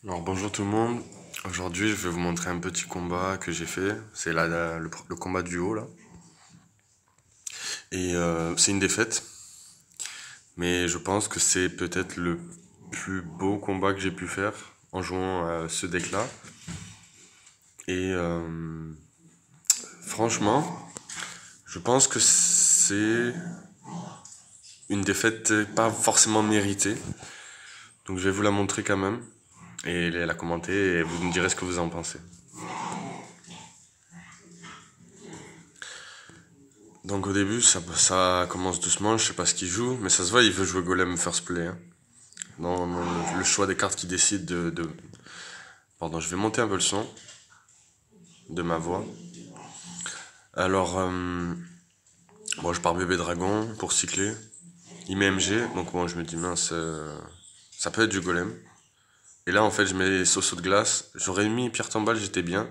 Alors bonjour tout le monde, aujourd'hui je vais vous montrer un petit combat que j'ai fait, c'est le combat du haut là, et c'est une défaite, mais je pense que c'est peut-être le plus beau combat que j'ai pu faire en jouant à ce deck là, et franchement je pense que c'est une défaite pas forcément méritée, donc je vais vous la montrer quand même, et la commenter et vous me direz ce que vous en pensez. Donc au début, ça commence doucement, je sais pas ce qu'il joue, mais ça se voit, il veut jouer Golem First Play, hein. Dans le choix des cartes qui décide Pardon, je vais monter un peu le son de ma voix. Alors, bon, je pars bébé dragon pour cycler. Il met MG, donc bon, je me dis mince, ça peut être du Golem. Et là, en fait, je mets Soso de glace. J'aurais mis pierre tombale, j'étais bien.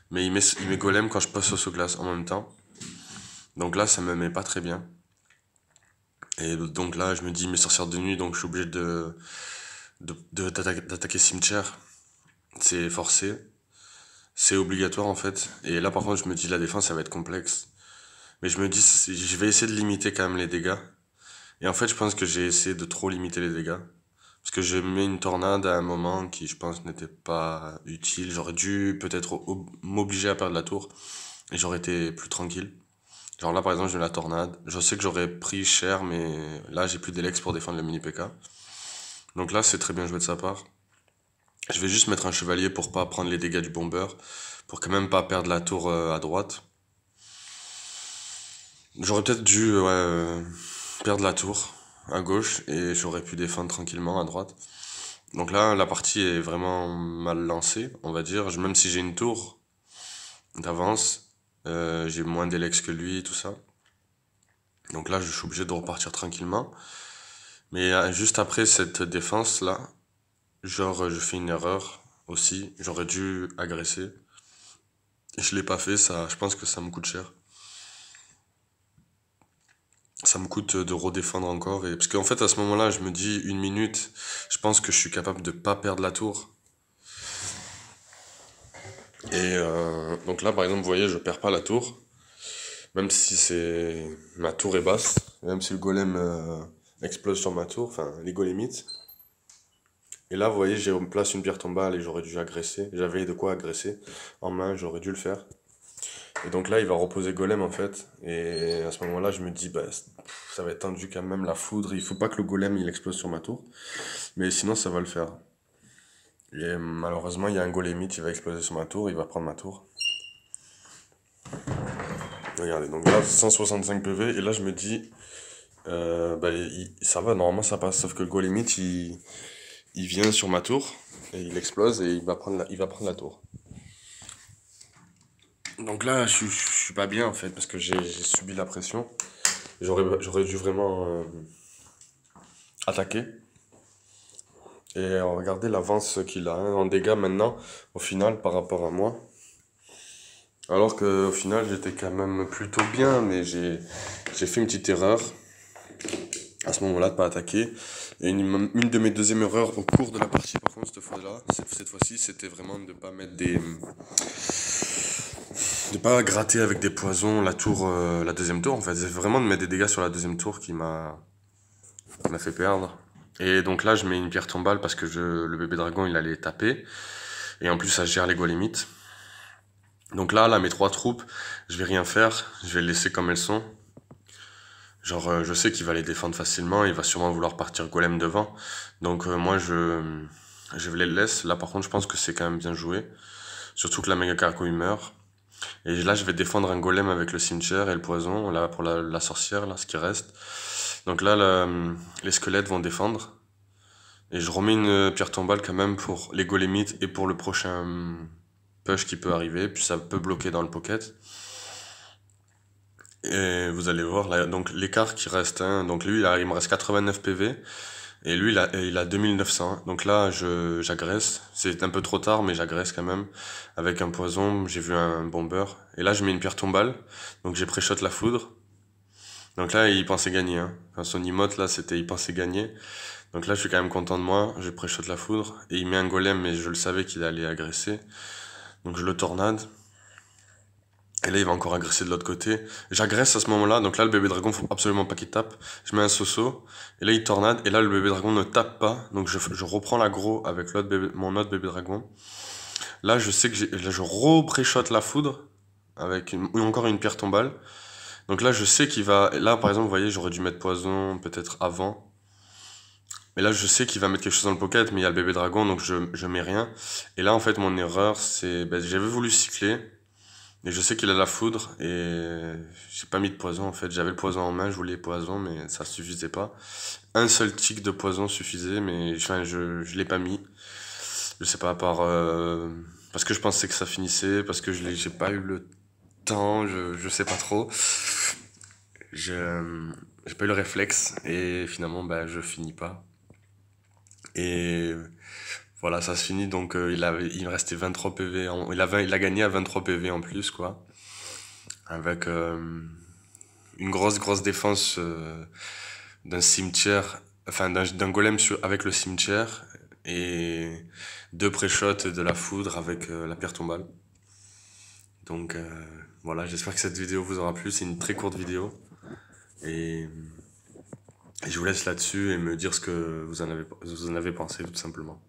Mais il met Golem quand je passe Soso glace en même temps. Donc là, ça me met pas très bien. Et donc là, je me dis, mes sorcières de nuit, donc je suis obligé d'attaquer cimetière. C'est forcé. C'est obligatoire en fait. Et là, par contre, je me dis, la défense, ça va être complexe. Mais je me dis, je vais essayer de limiter quand même les dégâts. Et en fait, je pense que j'ai essayé de trop limiter les dégâts. Parce que j'ai mis une tornade à un moment qui, je pense, n'était pas utile. J'aurais dû peut-être m'obliger à perdre la tour. Et j'aurais été plus tranquille. Genre là, par exemple, j'ai la tornade. Je sais que j'aurais pris cher, mais là, j'ai plus d'Elex pour défendre le mini PK. Donc là, c'est très bien joué de sa part. Je vais juste mettre un chevalier pour pas prendre les dégâts du bomber. Pour quand même pas perdre la tour à droite. J'aurais peut-être dû perdre la tour à gauche et j'aurais pu défendre tranquillement à droite. Donc là, la partie est vraiment mal lancée, on va dire. Même si j'ai une tour d'avance, j'ai moins d'Elex que lui, tout ça. Donc là, je suis obligé de repartir tranquillement. Mais juste après cette défense-là, genre, je fais une erreur aussi. J'aurais dû agresser. Et je l'ai pas fait, ça, je pense que ça me coûte cher. Ça me coûte de redéfendre encore. Parce qu'en fait, à ce moment-là, je me dis, une minute, je pense que je suis capable de pas perdre la tour. Et donc là, par exemple, vous voyez, je perds pas la tour. Même si ma tour est basse. Même si le golem explose sur ma tour. Enfin, les golémites. Et là, vous voyez, j'ai en place une pierre tombale et j'aurais dû agresser. J'avais de quoi agresser en main, j'aurais dû le faire. Et donc là, il va reposer golem en fait. Et à ce moment-là, je me dis, bah, ça va être tendu quand même la foudre. Il faut pas que le golem il explose sur ma tour. Mais sinon, ça va le faire. Et malheureusement, il y a un golemite, il va exploser sur ma tour, il va prendre ma tour. Regardez, donc là, 165 PV. Et là, je me dis, bah, ça va, normalement, ça passe. Sauf que le golemite, il vient sur ma tour. Et il explose et il va prendre la tour. Donc là, je suis pas bien en fait, parce que j'ai subi la pression. J'aurais dû vraiment attaquer. Et regardez l'avance qu'il a hein, en dégâts maintenant, au final, par rapport à moi. Alors qu'au final, j'étais quand même plutôt bien, mais j'ai fait une petite erreur à ce moment-là de pas attaquer. Et une de mes deuxièmes erreurs au cours de la partie, par contre, cette fois-ci, c'était vraiment de pas mettre de pas gratter avec des poisons la deuxième tour. En fait, c'est vraiment de mettre des dégâts sur la deuxième tour qui m'a fait perdre. Et donc là, je mets une pierre tombale parce que le bébé dragon, il allait taper. Et en plus, ça gère les golémites. Donc là, mes trois troupes, je vais rien faire. Je vais les laisser comme elles sont. Genre, je sais qu'il va les défendre facilement. Il va sûrement vouloir partir golem devant. Donc moi, je les laisse. Là, par contre, je pense que c'est quand même bien joué. Surtout que la méga cargo, meurt. Et là, je vais défendre un golem avec le cimetière et le poison. Là, pour la sorcière, là, ce qui reste. Donc là, les squelettes vont défendre. Et je remets une pierre tombale quand même pour les golémites et pour le prochain push qui peut arriver. Puis ça peut bloquer dans le pocket. Et vous allez voir, là, donc l'écart qui reste, hein, donc lui, il me reste 89 PV. Et lui, il a 2900. Donc là, j'agresse. C'est un peu trop tard, mais j'agresse quand même. Avec un poison, j'ai vu un bomber. Et là, je mets une pierre tombale. Donc j'ai pré-shot la foudre. Donc là, il pensait gagner. Hein. Enfin, son emote, là, c'était il pensait gagner. Donc là, je suis quand même content de moi. Je pré-shot la foudre. Et il met un golem, mais je le savais qu'il allait agresser. Donc je le tornade. Et là, il va encore agresser de l'autre côté. J'agresse à ce moment-là. Donc là, le bébé dragon, faut absolument pas qu'il tape. Je mets un Soso. Et là, il tornade. Et là, le bébé dragon ne tape pas. Donc je reprends l'aggro avec mon autre bébé dragon. Là, je sais que là, je re-pré-shot la foudre. Avec encore une pierre tombale. Donc là, je sais qu'il va. Là, par exemple, vous voyez, j'aurais dû mettre poison peut-être avant. Mais là, je sais qu'il va mettre quelque chose dans le pocket, mais il y a le bébé dragon, donc je mets rien. Et là, en fait, mon erreur, c'est. Ben, j'avais voulu cycler. Et je sais qu'il a la foudre et j'ai pas mis de poison en fait. J'avais le poison en main, je voulais poison, mais ça suffisait pas. Un seul tic de poison suffisait, mais enfin, je l'ai pas mis. Je sais pas, parce que je pensais que ça finissait, parce que j'ai pas eu le temps, je sais pas trop. J'ai pas eu le réflexe et finalement, bah, je finis pas. Et voilà, ça se finit donc il me restait 23 PV. Il a gagné à 23 PV en plus, quoi. Avec une grosse défense d'un cimetière, enfin d'un golem avec le cimetière et deux pré-shots de la foudre avec la pierre tombale. Donc voilà, j'espère que cette vidéo vous aura plu. C'est une très courte vidéo et, et je vous laisse là-dessus et me dire ce que vous en avez pensé tout simplement.